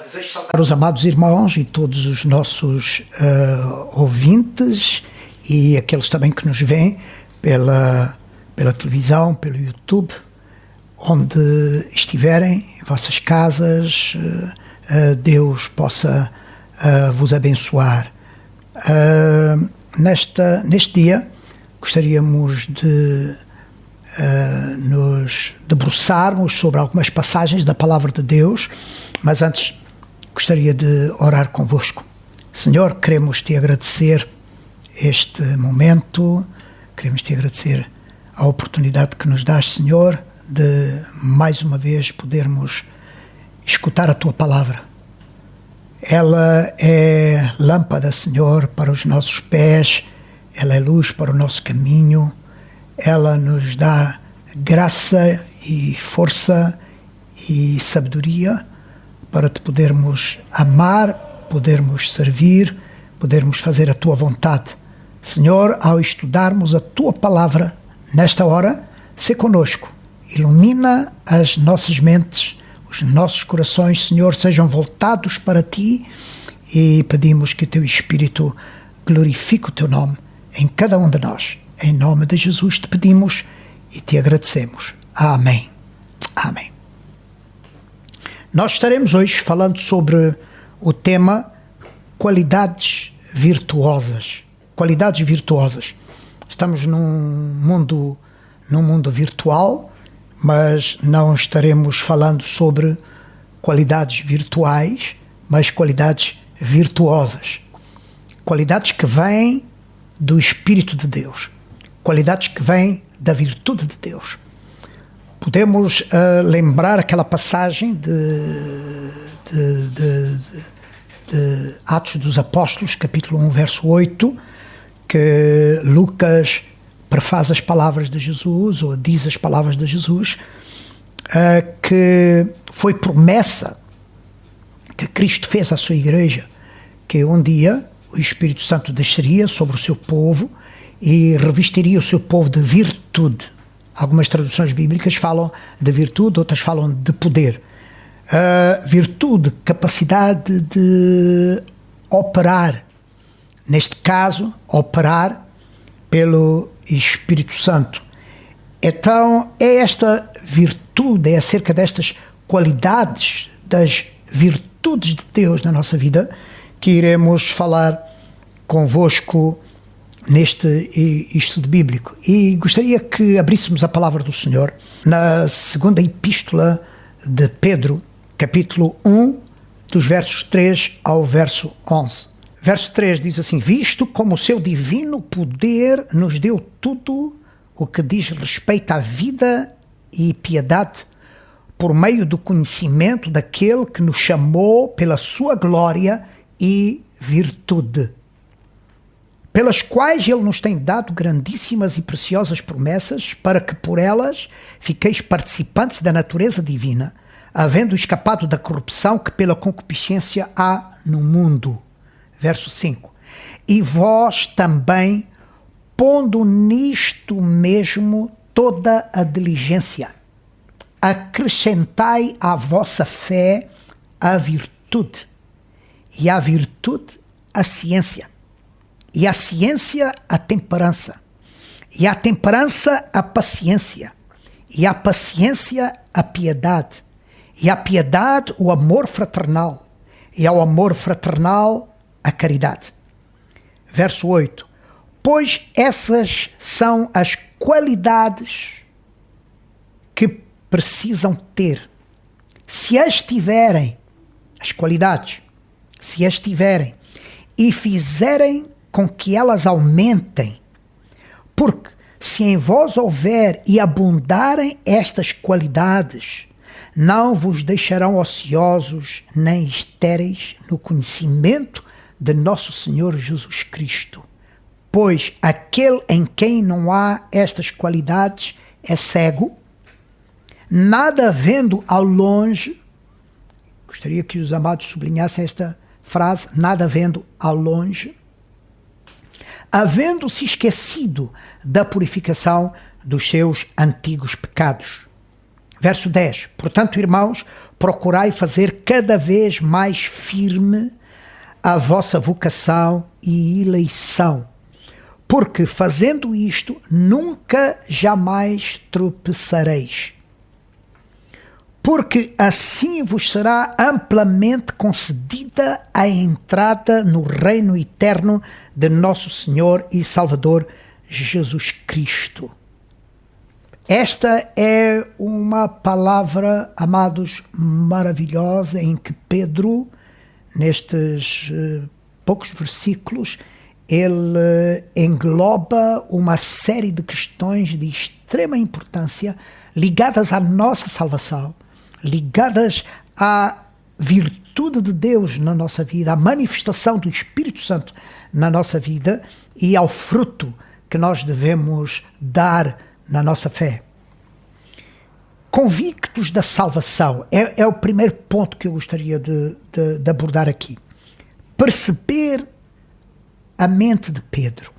Desejo saudar os amados irmãos e todos os nossos ouvintes e aqueles também que nos veem pela televisão, pelo YouTube, onde estiverem, em vossas casas, Deus possa vos abençoar. Neste dia, gostaríamos de nos debruçarmos sobre algumas passagens da Palavra de Deus, mas antes gostaria de orar convosco. Senhor, queremos te agradecer este momento, queremos te agradecer a oportunidade que nos dás, Senhor, de mais uma vez podermos escutar a tua palavra. Ela é lâmpada, Senhor, para os nossos pés, ela é luz para o nosso caminho, ela nos dá graça e força e sabedoria para te podermos amar, podermos servir, podermos fazer a tua vontade. Senhor, ao estudarmos a tua palavra nesta hora, sê conosco, ilumina as nossas mentes, os nossos corações, Senhor, sejam voltados para ti e pedimos que o teu Espírito glorifique o teu nome em cada um de nós. Em nome de Jesus te pedimos e te agradecemos. Amém. Amém. Nós estaremos hoje falando sobre o tema qualidades virtuosas. Qualidades virtuosas. Estamos num mundo virtual, mas não estaremos falando sobre qualidades virtuais, mas qualidades virtuosas. Qualidades que vêm do Espírito de Deus. Qualidades que vêm da virtude de Deus. Podemos lembrar aquela passagem de Atos dos Apóstolos, capítulo 1, verso 8, que Lucas prefaz as palavras de Jesus, ou diz as palavras de Jesus, que foi promessa que Cristo fez à sua igreja, que um dia o Espírito Santo desceria sobre o seu povo e revestiria o seu povo de virtude. Algumas traduções bíblicas falam de virtude, outras falam de poder. Virtude, capacidade de operar. Neste caso, operar pelo Espírito Santo. Então, é esta virtude, é acerca destas qualidades, das virtudes de Deus na nossa vida, que iremos falar convosco neste estudo bíblico. E gostaria que abríssemos a palavra do Senhor na segunda epístola de Pedro, capítulo 1, dos versos 3 ao verso 11. Verso 3 diz assim: visto como o seu divino poder nos deu tudo o que diz respeito à vida e piedade, por meio do conhecimento daquele que nos chamou pela sua glória e virtude, pelas quais ele nos tem dado grandíssimas e preciosas promessas, para que por elas fiqueis participantes da natureza divina, havendo escapado da corrupção que pela concupiscência há no mundo. Verso 5. E vós também, pondo nisto mesmo toda a diligência, acrescentai à vossa fé a virtude, e à virtude a ciência, e à ciência a temperança, e à temperança a paciência, e à paciência a piedade, e à piedade o amor fraternal, e ao amor fraternal a caridade. Verso 8. Pois essas são as qualidades que precisam ter. Se as tiverem, as qualidades, se as tiverem e fizerem com que elas aumentem, porque se em vós houver e abundarem estas qualidades, não vos deixarão ociosos nem estéreis no conhecimento de nosso Senhor Jesus Cristo. Pois aquele em quem não há estas qualidades é cego, nada vendo ao longe. Gostaria que os amados sublinhassem esta frase, nada havendo ao longe, havendo-se esquecido da purificação dos seus antigos pecados. Verso 10. Portanto, irmãos, procurai fazer cada vez mais firme a vossa vocação e eleição, porque fazendo isto, nunca jamais tropeçareis. Porque assim vos será amplamente concedida a entrada no reino eterno de nosso Senhor e Salvador Jesus Cristo. Esta é uma palavra, amados, maravilhosa, em que Pedro, nestes poucos versículos, ele engloba uma série de questões de extrema importância ligadas à nossa salvação, ligadas à virtude de Deus na nossa vida, à manifestação do Espírito Santo na nossa vida e ao fruto que nós devemos dar na nossa fé. Convictos da salvação é o primeiro ponto que eu gostaria de abordar aqui. Perceber a mente de Pedro.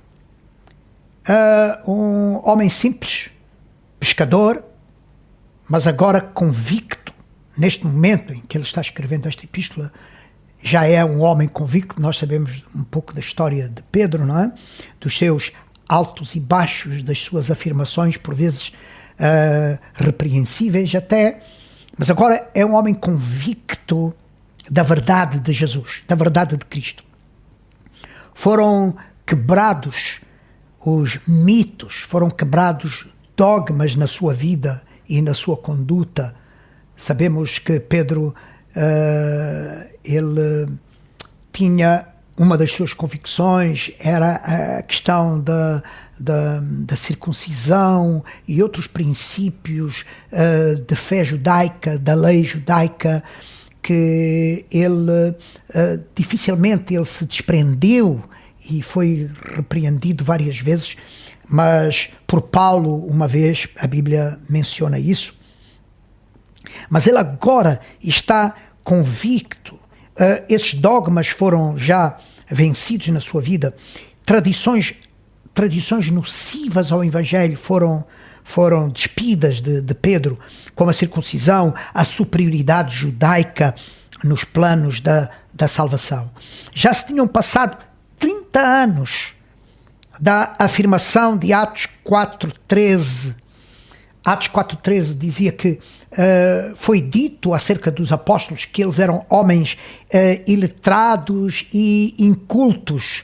Um homem simples, pescador, mas agora convicto, neste momento em que ele está escrevendo esta epístola, já é um homem convicto. Nós sabemos um pouco da história de Pedro, não é? Dos seus altos e baixos, das suas afirmações, por vezes repreensíveis até, mas agora é um homem convicto da verdade de Jesus, da verdade de Cristo. Foram quebrados os mitos, foram quebrados dogmas na sua vida e na sua conduta. Sabemos que Pedro, ele tinha uma das suas convicções, era a questão da circuncisão e outros princípios de fé judaica, da lei judaica, que ele dificilmente ele se desprendeu e foi repreendido várias vezes, mas por Paulo, uma vez, a Bíblia menciona isso. Mas ele agora está convicto. Esses dogmas foram já vencidos na sua vida. Tradições nocivas ao Evangelho foram despidas de Pedro, como a circuncisão, a superioridade judaica nos planos da salvação. Já se tinham passado 30 anos da afirmação de Atos 4:13. Atos 4:13 dizia que foi dito acerca dos apóstolos que eles eram homens iletrados e incultos.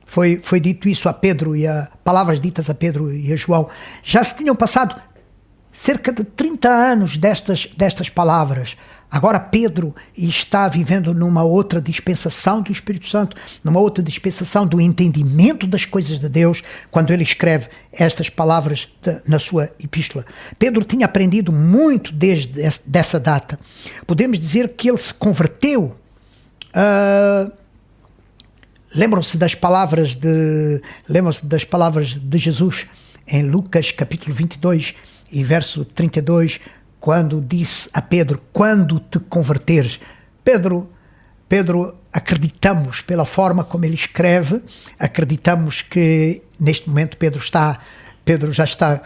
Foi dito isso a Pedro e palavras ditas a Pedro e a João. Já se tinham passado cerca de 30 anos destas palavras. Agora Pedro está vivendo numa outra dispensação do Espírito Santo, numa outra dispensação do entendimento das coisas de Deus, quando ele escreve estas palavras na sua epístola. Pedro tinha aprendido muito desde dessa data. Podemos dizer que ele se converteu. Lembram-se das palavras de Jesus em Lucas capítulo 22 e verso 32, quando disse a Pedro: quando te converteres. Pedro, acreditamos pela forma como ele escreve, acreditamos que neste momento Pedro já está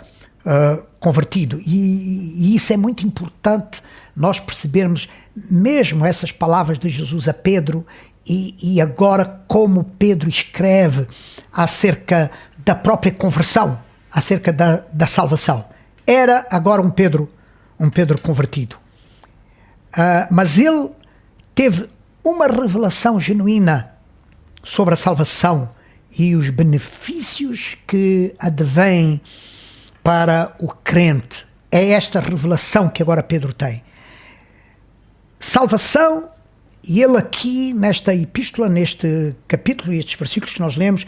convertido, e isso é muito importante nós percebermos mesmo essas palavras de Jesus a Pedro, e agora como Pedro escreve acerca da própria conversão, acerca da salvação. Era agora um Pedro convertido. Mas ele teve uma revelação genuína sobre a salvação e os benefícios que advêm para o crente. É esta revelação que agora Pedro tem. Salvação, e ele aqui nesta epístola, neste capítulo e estes versículos que nós lemos,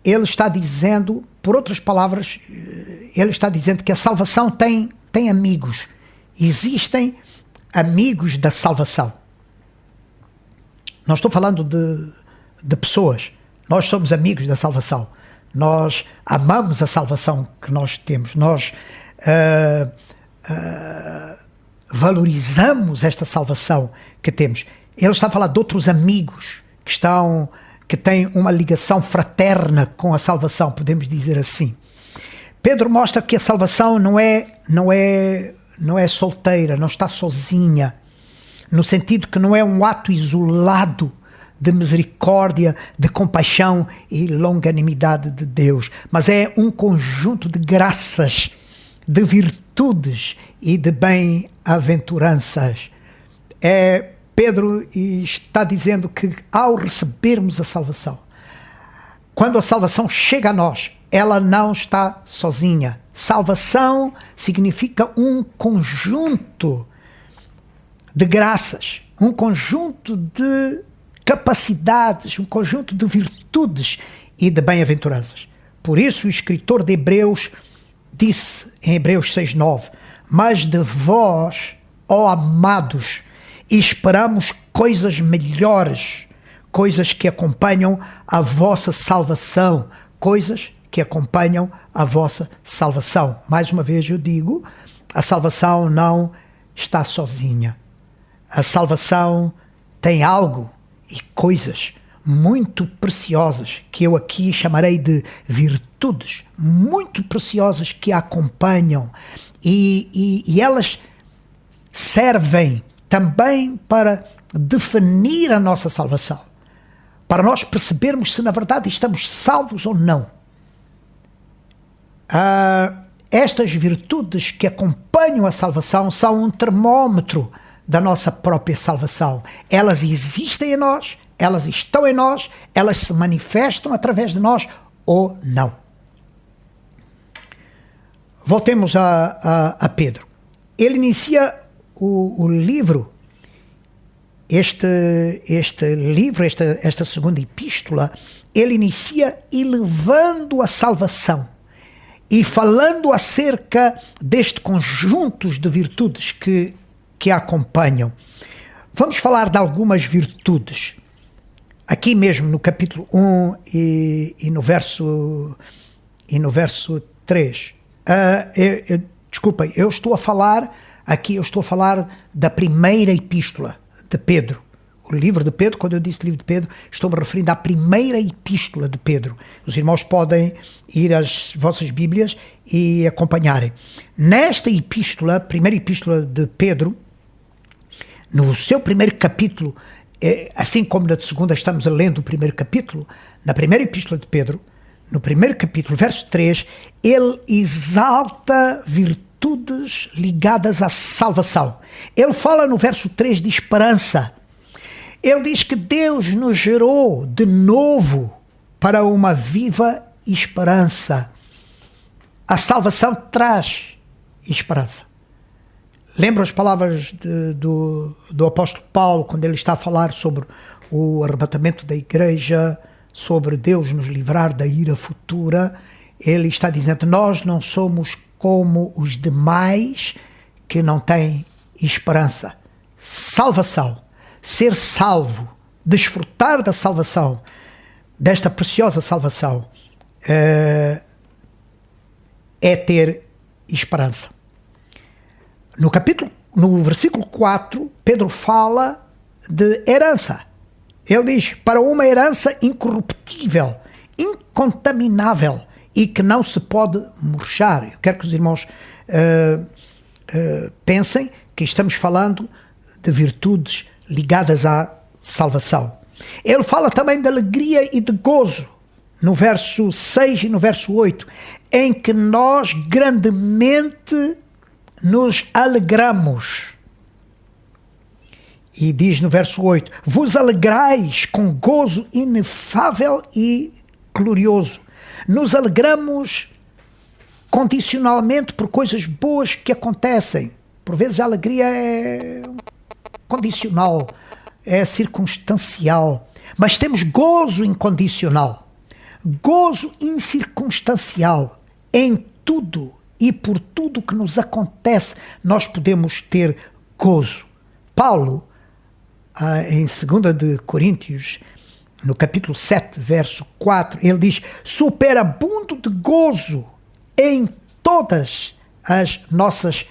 ele está dizendo, por outras palavras, ele está dizendo que a salvação tem amigos. Existem amigos da salvação. Não estou falando de pessoas. Nós somos amigos da salvação. Nós amamos a salvação que nós temos. Nós valorizamos esta salvação que temos. Ele está a falar de outros amigos que têm uma ligação fraterna com a salvação, podemos dizer assim. Pedro mostra que a salvação não é solteira, não está sozinha, no sentido que não é um ato isolado de misericórdia, de compaixão e longanimidade de Deus, mas é um conjunto de graças, de virtudes e de bem-aventuranças. Pedro está dizendo que ao recebermos a salvação, quando a salvação chega a nós, ela não está sozinha. Salvação significa um conjunto de graças, um conjunto de capacidades, um conjunto de virtudes e de bem-aventuranças. Por isso o escritor de Hebreus disse em Hebreus 6:9: mas de vós, ó amados, esperamos coisas melhores, coisas que acompanham a vossa salvação, coisas que acompanham a vossa salvação. Mais uma vez eu digo, a salvação não está sozinha. A salvação tem algo e coisas muito preciosas, que eu aqui chamarei de virtudes, muito preciosas que a acompanham e elas servem também para definir a nossa salvação, para nós percebermos se na verdade estamos salvos ou não. Estas virtudes que acompanham a salvação são um termômetro da nossa própria salvação. Elas existem em nós, elas estão em nós, elas se manifestam através de nós ou não. Voltemos a Pedro. Ele inicia o livro, esta segunda epístola, ele inicia elevando a salvação e falando acerca deste conjunto de virtudes que a acompanham. Vamos falar de algumas virtudes. Aqui mesmo no capítulo 1 e no verso 3. Desculpem, eu estou a falar da primeira epístola de Pedro. O livro de Pedro, quando eu disse livro de Pedro, estou-me referindo à primeira epístola de Pedro. Os irmãos podem ir às vossas Bíblias e acompanharem. Nesta epístola, primeira epístola de Pedro, no seu primeiro capítulo, assim como na segunda estamos lendo o primeiro capítulo, na primeira epístola de Pedro, no primeiro capítulo, verso 3, ele exalta virtudes ligadas à salvação. Ele fala no verso 3 de esperança. Ele diz que Deus nos gerou de novo para uma viva esperança. A salvação traz esperança. Lembra as palavras do apóstolo Paulo, quando ele está a falar sobre o arrebatamento da igreja, sobre Deus nos livrar da ira futura? Ele está dizendo, nós não somos como os demais que não têm esperança. Salvação, ser salvo, desfrutar da salvação, desta preciosa salvação, é ter esperança. No versículo 4, Pedro fala de herança. Ele diz, para uma herança incorruptível, incontaminável e que não se pode murchar. Eu quero que os irmãos pensem que estamos falando de virtudes ligadas à salvação. Ele fala também de alegria e de gozo, no verso 6 e no verso 8, em que nós grandemente nos alegramos. E diz no verso 8, vos alegrais com gozo inefável e glorioso. Nos alegramos condicionalmente por coisas boas que acontecem. Por vezes a alegria é condicional, é circunstancial, mas temos gozo incondicional, gozo incircunstancial. Em tudo e por tudo que nos acontece, nós podemos ter gozo. Paulo, em 2 de Coríntios, no capítulo 7, verso 4, ele diz, superabundo de gozo em todas as nossas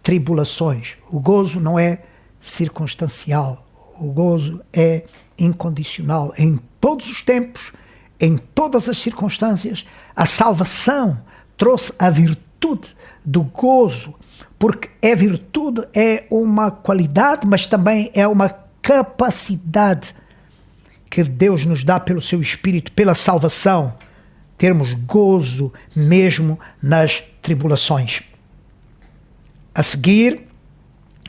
tribulações. O gozo não é circunstancial, o gozo é incondicional em todos os tempos, em todas as circunstâncias. A salvação trouxe a virtude do gozo, porque virtude é uma qualidade, mas também é uma capacidade que Deus nos dá pelo seu Espírito, pela salvação, termos gozo mesmo nas tribulações. A seguir,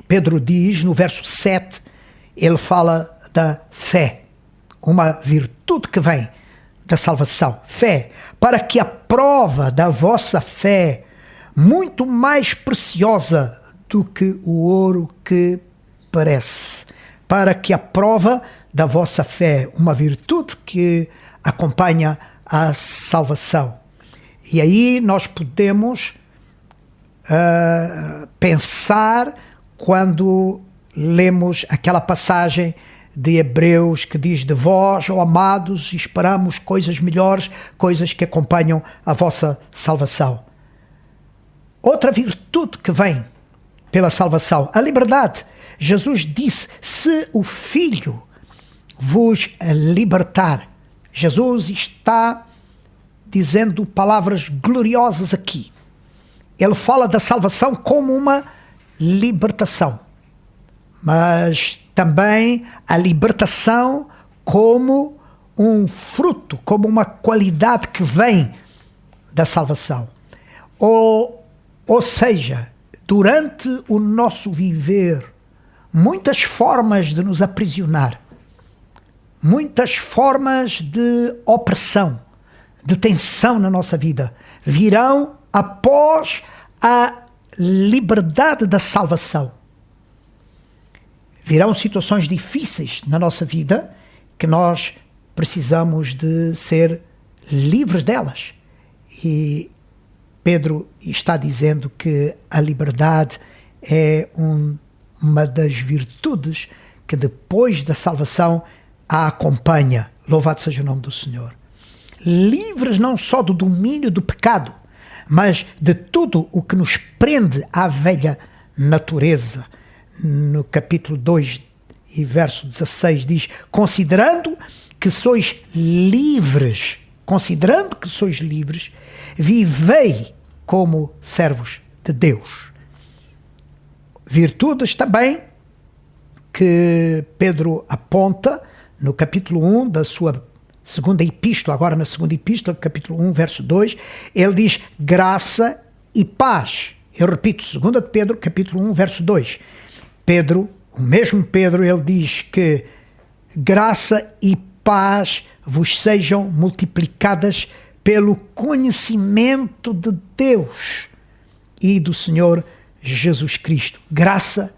Pedro diz, no verso 7, ele fala da fé, uma virtude que vem da salvação. Fé, para que a prova da vossa fé, muito mais preciosa do que o ouro que parece, para que a prova da vossa fé, uma virtude que acompanha a salvação. E aí nós podemos pensar quando lemos aquela passagem de Hebreus que diz: de vós, ó amados, esperamos coisas melhores, coisas que acompanham a vossa salvação. Outra virtude que vem pela salvação, a liberdade. Jesus disse: se o Filho vos libertar. Jesus está dizendo palavras gloriosas aqui. Ele fala da salvação como uma libertação, mas também a libertação como um fruto, como uma qualidade que vem da salvação. Ou seja, durante o nosso viver, muitas formas de nos aprisionar, muitas formas de opressão, de tensão na nossa vida, virão após a liberdade da salvação. Virão situações difíceis na nossa vida que nós precisamos de ser livres delas. E Pedro está dizendo que a liberdade é uma das virtudes que depois da salvação a acompanha. Louvado seja o nome do Senhor. Livres não só do domínio do pecado, mas de tudo o que nos prende à velha natureza. No capítulo 2 e verso 16 diz: considerando que sois livres, vivei como servos de Deus. Virtudes também que Pedro aponta no capítulo 1 da sua segunda epístola, agora na segunda epístola, capítulo 1, verso 2, ele diz graça e paz. Eu repito, 2 de Pedro, capítulo 1, verso 2. Pedro, o mesmo Pedro, ele diz que graça e paz vos sejam multiplicadas pelo conhecimento de Deus e do Senhor Jesus Cristo. Graça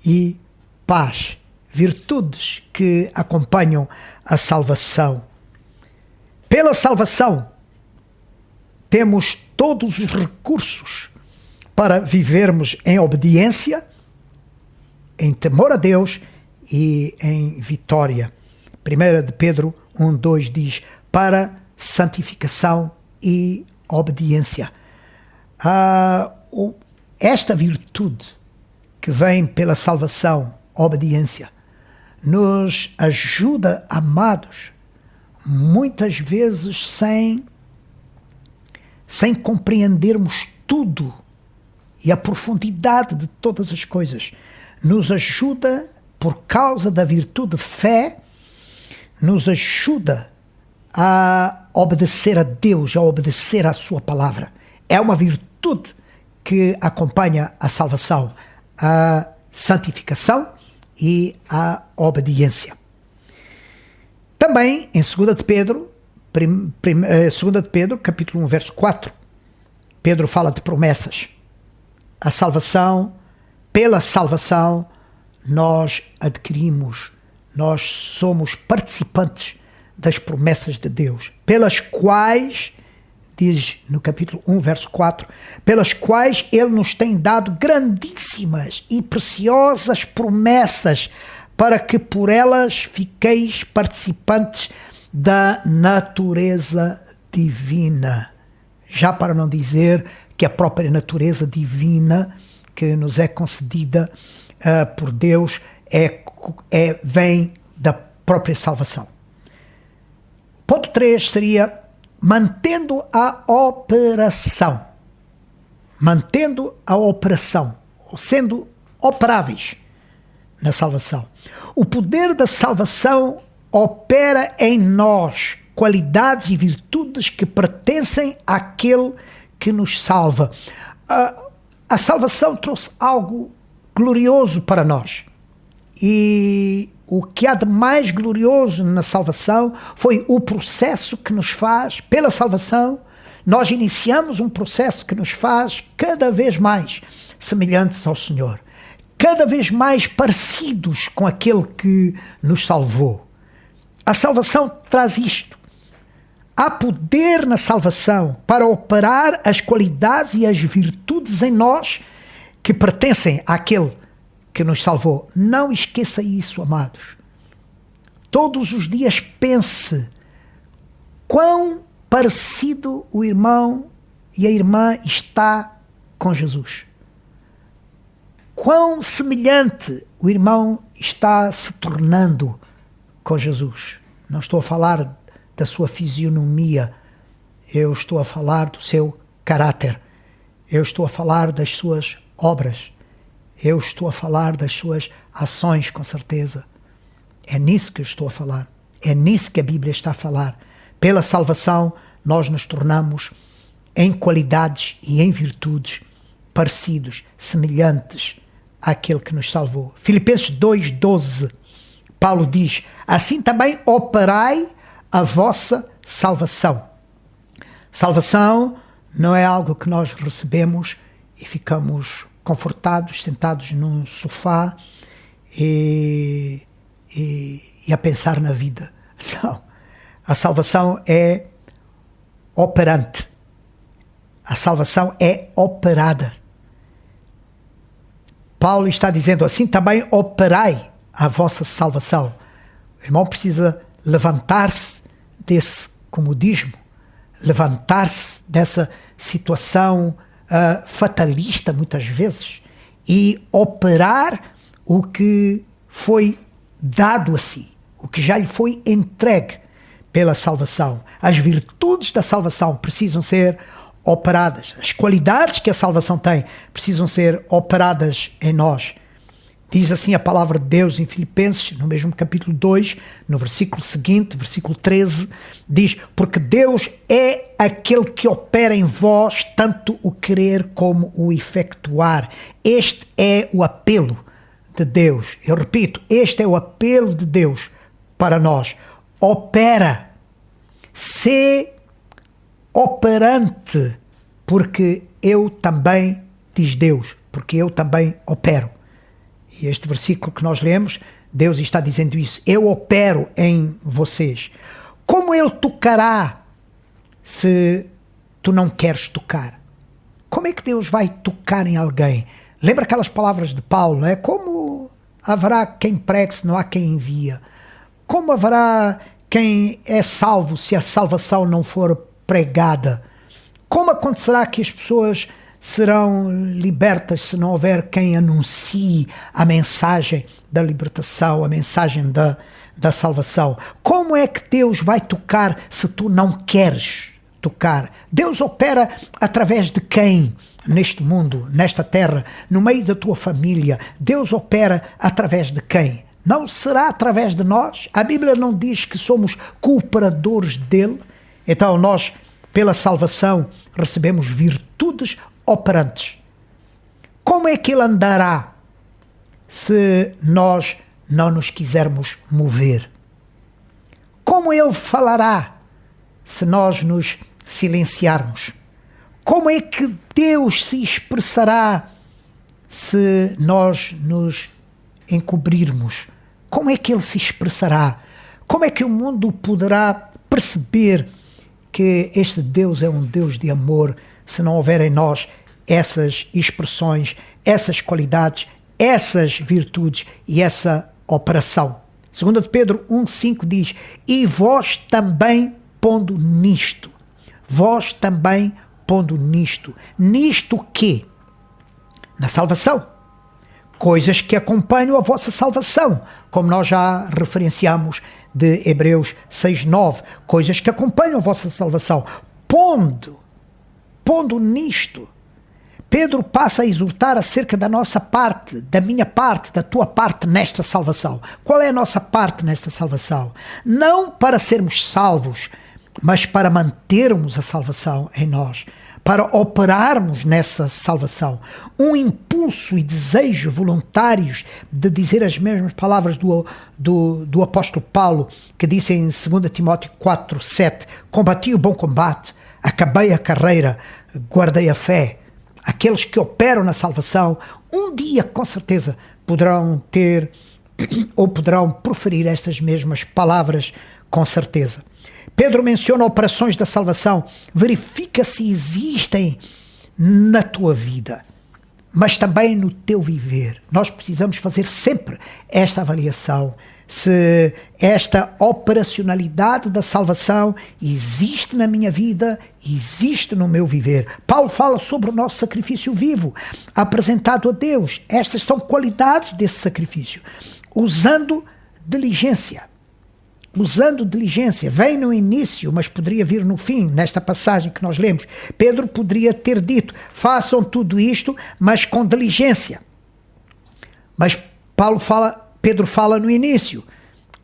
e paz. Virtudes que acompanham a salvação. Pela salvação, temos todos os recursos para vivermos em obediência, em temor a Deus e em vitória. 1 de Pedro 1:2 diz: para santificação e obediência. Esta virtude que vem pela salvação, obediência, nos ajuda, amados, muitas vezes sem compreendermos tudo e a profundidade de todas as coisas. Nos ajuda, por causa da virtude de fé, nos ajuda a obedecer a Deus, a obedecer à sua palavra. É uma virtude que acompanha a salvação, a santificação e a obediência. Também em 2 de Pedro, 2 de Pedro, capítulo 1, verso 4, Pedro fala de promessas. A salvação, pela salvação, nós adquirimos, nós somos participantes das promessas de Deus, pelas quais, diz no capítulo 1, verso 4, pelas quais Ele nos tem dado grandíssimas e preciosas promessas, para que por elas fiqueis participantes da natureza divina. Já para não dizer que a própria natureza divina que nos é concedida por Deus vem da própria salvação. Ponto 3 seria mantendo a operação. Mantendo a operação, ou sendo operáveis na salvação. O poder da salvação opera em nós qualidades e virtudes que pertencem àquele que nos salva. A salvação trouxe algo glorioso para nós. E o que há de mais glorioso na salvação foi o processo que nos faz, pela salvação, nós iniciamos um processo que nos faz cada vez mais semelhantes ao Senhor, cada vez mais parecidos com aquele que nos salvou. A salvação traz isto. Há poder na salvação para operar as qualidades e as virtudes em nós que pertencem àquele que nos salvou. Não esqueça isso, amados. Todos os dias pense quão parecido o irmão e a irmã está com Jesus. Quão semelhante o irmão está se tornando com Jesus. Não estou a falar da sua fisionomia, eu estou a falar do seu caráter, eu estou a falar das suas obras, eu estou a falar das suas ações, com certeza. É nisso que eu estou a falar, é nisso que a Bíblia está a falar. Pela salvação, nós nos tornamos em qualidades e em virtudes parecidos, semelhantes àquele que nos salvou. Filipenses 2:12, Paulo diz: assim também operai a vossa salvação. Salvação não é algo que nós recebemos e ficamos confortados, sentados num sofá e a pensar na vida. Não. A salvação é operante. A salvação é operada. Paulo está dizendo assim: também operai a vossa salvação. O irmão precisa levantar-se desse comodismo, levantar-se dessa situação fatalista, muitas vezes, e operar o que foi dado a si, o que já lhe foi entregue pela salvação. As virtudes da salvação precisam ser operadas. As qualidades que a salvação tem precisam ser operadas em nós. Diz assim a palavra de Deus em Filipenses, no mesmo capítulo 2, no versículo seguinte, versículo 13, diz: porque Deus é aquele que opera em vós tanto o querer como o efetuar. Este é o apelo de Deus. Eu repito, este é o apelo de Deus para nós. Opera. Sê operante, porque eu também, diz Deus, porque eu também opero. E este versículo que nós lemos, Deus está dizendo isso: eu opero em vocês. Como Ele tocará se tu não queres tocar? Como é que Deus vai tocar em alguém? Lembra aquelas palavras de Paulo, não é? Como haverá quem pregue se não há quem envia? Como haverá quem é salvo se a salvação não for pregada? Como acontecerá que as pessoas serão libertas se não houver quem anuncie a mensagem da libertação, a mensagem da salvação? Como é que Deus vai tocar se tu não queres tocar? Deus opera através de quem neste mundo, nesta terra, no meio da tua família? Deus opera através de quem? Não será através de nós? A Bíblia não diz que somos cooperadores dele? Então nós, pela salvação, recebemos virtudes operantes. Como é que ele andará se nós não nos quisermos mover? Como ele falará se nós nos silenciarmos? Como é que Deus se expressará se nós nos encobrirmos? Como é que ele se expressará? Como é que o mundo poderá perceber que este Deus é um Deus de amor se não houver em nós essas expressões, essas qualidades, essas virtudes e essa operação? 2 de Pedro 1,5 diz: e vós também pondo nisto. Vós também pondo nisto. Nisto o quê? Na salvação. coisas que acompanham a vossa salvação, como nós já referenciamos de Hebreus 6:9, coisas que acompanham a vossa salvação. Pondo nisto, Pedro passa a exortar acerca da nossa parte, da minha parte, da tua parte nesta salvação. Qual é a nossa parte nesta salvação? Não para sermos salvos, mas para mantermos a salvação em nós, para operarmos nessa salvação. Um impulso e desejo voluntários de dizer as mesmas palavras do apóstolo Paulo, que disse em 2 Timóteo 4:7, combati o bom combate, acabei a carreira, guardei a fé. Aqueles que operam na salvação, um dia com certeza poderão ter ou poderão proferir estas mesmas palavras com certeza. Pedro menciona operações da salvação. Verifica se existem na tua vida, mas também no teu viver. Nós precisamos fazer sempre esta avaliação, se esta operacionalidade da salvação existe na minha vida, existe no meu viver. Paulo fala sobre o nosso sacrifício vivo, apresentado a Deus. Estas são qualidades desse sacrifício. Usando diligência. Vem no início, mas poderia vir no fim, nesta passagem que nós lemos. Pedro poderia ter dito, façam tudo isto, mas com diligência. Mas Pedro fala no início,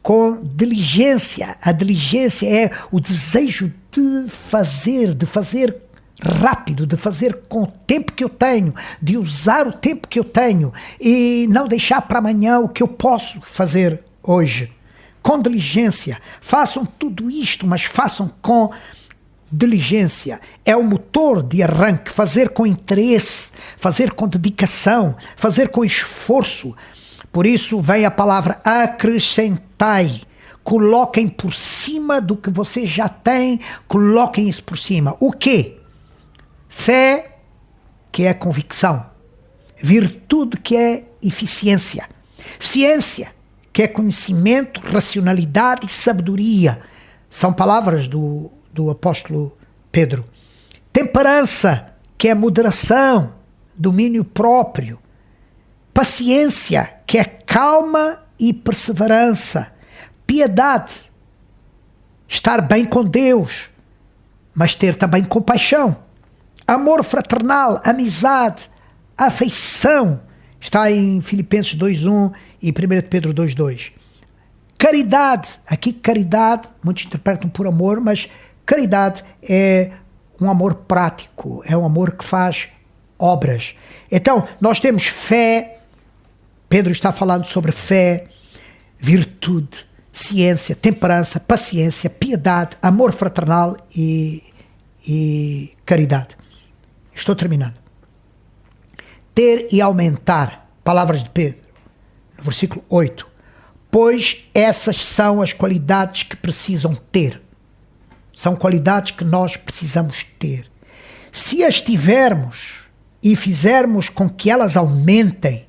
com diligência. A diligência é o desejo de fazer rápido, de fazer com o tempo que eu tenho, de usar o tempo que eu tenho e não deixar para amanhã o que eu posso fazer hoje. Com diligência. Façam tudo isto, mas façam com diligência. É o motor de arranque. Fazer com interesse, fazer com dedicação, fazer com esforço. Por isso vem a palavra acrescentai. Coloquem por cima do que vocês já têm, coloquem isso por cima. O quê? Fé, que é convicção. Virtude, que é eficiência. Ciência, que é conhecimento, racionalidade e sabedoria. São palavras do apóstolo Pedro. Temperança, que é moderação, domínio próprio. Paciência, que é calma e perseverança. Piedade, estar bem com Deus, mas ter também compaixão. Amor fraternal, amizade, afeição. Está em Filipenses 2:1 e 1 Pedro 2:2. Caridade, aqui caridade, muitos interpretam por amor, mas caridade é um amor prático, é um amor que faz obras. Então, nós temos fé, Pedro está falando sobre fé, virtude, ciência, temperança, paciência, piedade, amor fraternal e caridade. Estou terminando. Ter e aumentar, palavras de Pedro, no versículo 8. Pois essas são as qualidades que precisam ter. São qualidades que nós precisamos ter. Se as tivermos e fizermos com que elas aumentem,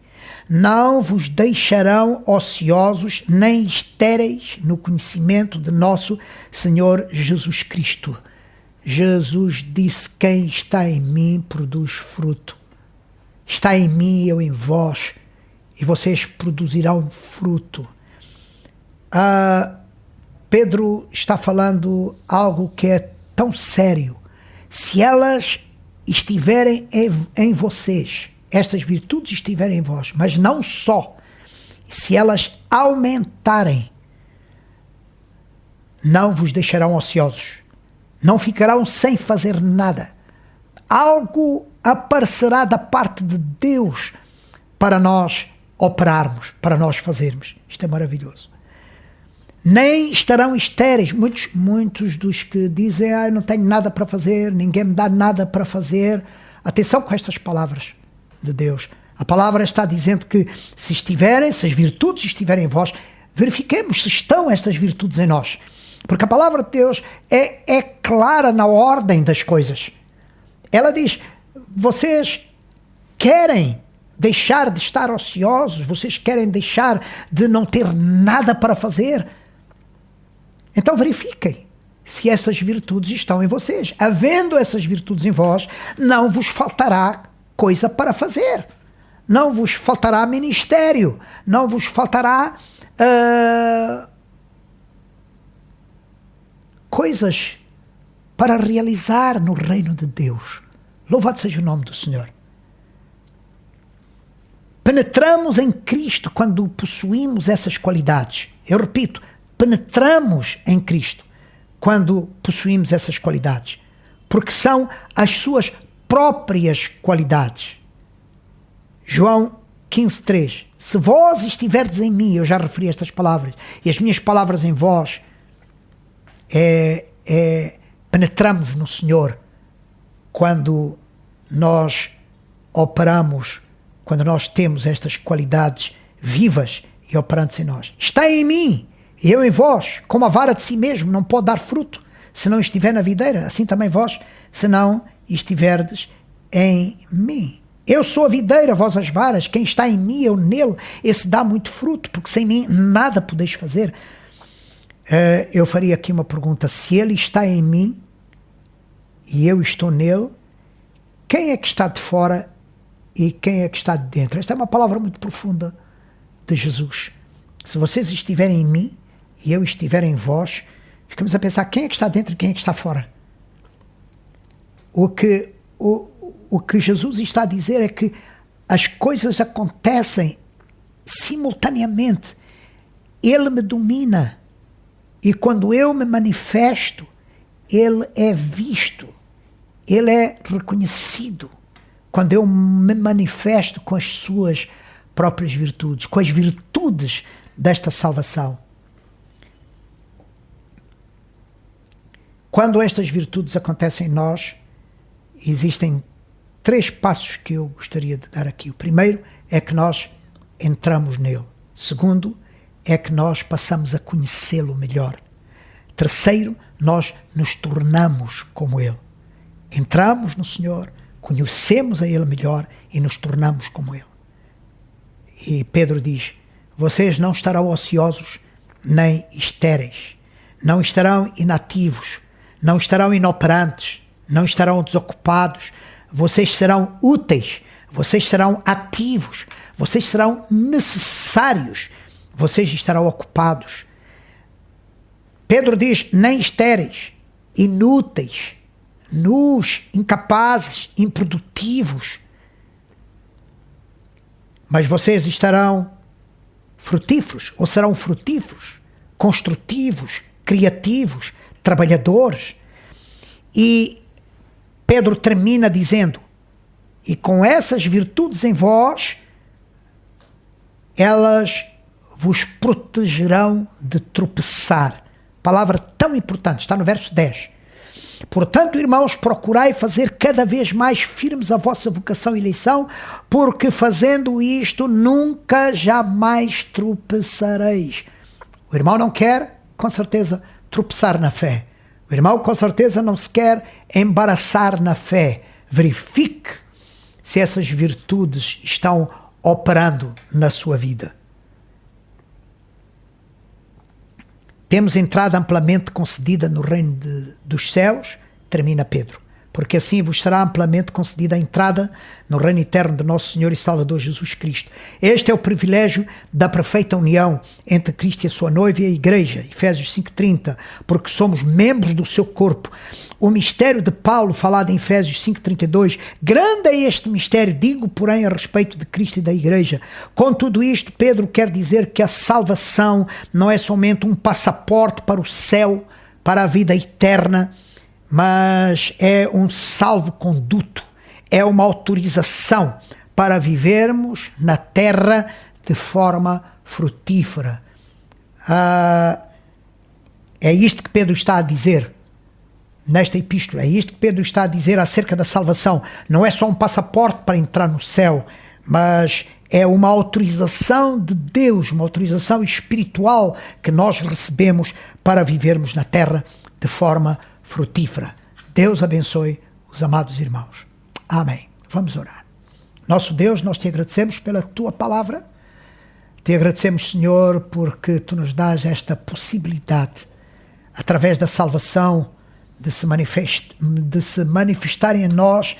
não vos deixarão ociosos nem estéreis no conhecimento de nosso Senhor Jesus Cristo. Jesus disse, quem está em mim produz fruto. Está em mim, eu em vós, e vocês produzirão fruto. Pedro está falando algo que é tão sério. Se elas estiverem em vocês, estas virtudes estiverem em vós, mas não só, se elas aumentarem, não vos deixarão ociosos, não ficarão sem fazer nada. Algo aparecerá da parte de Deus para nós operarmos, para nós fazermos. Isto é maravilhoso. Nem estarão estéreis. Muitos dos que dizem, eu não tenho nada para fazer, ninguém me dá nada para fazer. Atenção com estas palavras de Deus. A palavra está dizendo que se as virtudes estiverem em vós, verifiquemos se estão estas virtudes em nós. Porque a palavra de Deus é clara na ordem das coisas. Ela diz, vocês querem deixar de estar ociosos, vocês querem deixar de não ter nada para fazer. Então verifiquem se essas virtudes estão em vocês. Havendo essas virtudes em vós, não vos faltará coisa para fazer. não vos faltará ministério, não vos faltará coisas para realizar no reino de Deus. Louvado seja o nome do Senhor. Penetramos em Cristo quando possuímos essas qualidades. Eu repito, penetramos em Cristo quando possuímos essas qualidades, porque são as suas próprias qualidades. João 15:3. Se vós estiverdes em mim, eu já referi estas palavras, e as minhas palavras em vós, penetramos no Senhor quando nós operamos, quando nós temos estas qualidades vivas e operantes em nós. Está em mim e eu em vós, como a vara de si mesmo não pode dar fruto se não estiver na videira, assim também vós, se não estiverdes em mim. Eu sou a videira, vós as varas, quem está em mim, eu nele, esse dá muito fruto, porque sem mim nada podeis fazer. Eu faria aqui uma pergunta: se ele está em mim e eu estou nele, quem é que está de fora e quem é que está de dentro? Esta é uma palavra muito profunda de Jesus. Se vocês estiverem em mim e eu estiver em vós, ficamos a pensar quem é que está dentro e quem é que está fora. O que Jesus está a dizer é que as coisas acontecem simultaneamente. Ele me domina. E quando eu me manifesto, ele é visto. Ele é reconhecido. Quando eu me manifesto com as suas próprias virtudes, com as virtudes desta salvação. Quando estas virtudes acontecem em nós, existem 3 passos que eu gostaria de dar aqui. O primeiro é que nós entramos nele. Segundo, é que nós passamos a conhecê-lo melhor. Terceiro, nós nos tornamos como ele. Entramos no Senhor, conhecemos a ele melhor e nos tornamos como ele. E Pedro diz: vocês não estarão ociosos nem estéreis, não estarão inativos, não estarão inoperantes, não estarão desocupados. Vocês serão úteis, vocês serão ativos, vocês serão necessários, vocês estarão ocupados. Pedro diz: nem estéreis, inúteis, nus, incapazes, improdutivos. Mas vocês estarão frutíferos, ou serão frutíferos, construtivos, criativos, trabalhadores. E Pedro termina dizendo: e com essas virtudes em vós, elas vos protegerão de tropeçar. Palavra tão importante, está no verso 10. Portanto, irmãos, procurai fazer cada vez mais firmes a vossa vocação e eleição, porque fazendo isto nunca jamais tropeçareis. O irmão não quer, com certeza, tropeçar na fé. O irmão, com certeza, não se quer embaraçar na fé. Verifique se essas virtudes estão operando na sua vida. Temos entrada amplamente concedida no reino dos céus, termina Pedro, porque assim vos será amplamente concedida a entrada no reino eterno de nosso Senhor e Salvador Jesus Cristo. Este é o privilégio da perfeita união entre Cristo e a sua noiva e a igreja, Efésios 5:30, porque somos membros do seu corpo. O mistério de Paulo, falado em Efésios 5:32, grande é este mistério, digo, porém, a respeito de Cristo e da igreja. Com tudo isto, Pedro quer dizer que a salvação não é somente um passaporte para o céu, para a vida eterna, mas é um salvo-conduto, é uma autorização para vivermos na terra de forma frutífera. É isto que Pedro está a dizer nesta epístola, é isto que Pedro está a dizer acerca da salvação. Não é só um passaporte para entrar no céu, mas é uma autorização de Deus, uma autorização espiritual que nós recebemos para vivermos na terra de forma frutífera. Deus abençoe os amados irmãos. Amém. Vamos orar. Nosso Deus, nós te agradecemos pela tua palavra. Te agradecemos, Senhor, porque tu nos dás esta possibilidade, através da salvação, de se manifestarem em nós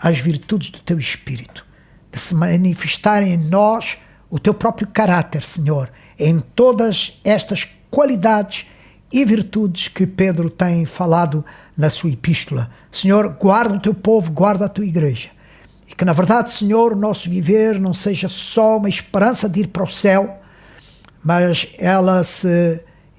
as virtudes do teu Espírito, de de se manifestar em nós o teu próprio caráter, Senhor, em todas estas qualidades e virtudes que Pedro tem falado na sua epístola. Senhor, guarda o teu povo, guarda a tua igreja. E que, na verdade, Senhor, o nosso viver não seja só uma esperança de ir para o céu, mas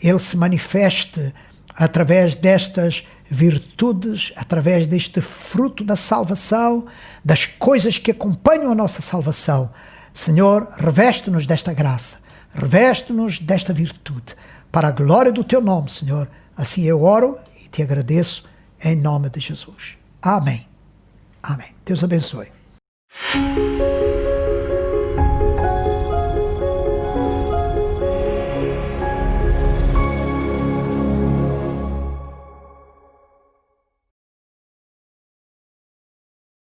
ele se manifeste através destas virtudes, através deste fruto da salvação, das coisas que acompanham a nossa salvação. Senhor, reveste-nos desta graça, reveste-nos desta virtude, para a glória do teu nome, Senhor. Assim eu oro e te agradeço em nome de Jesus. Amém. Amém. Deus abençoe.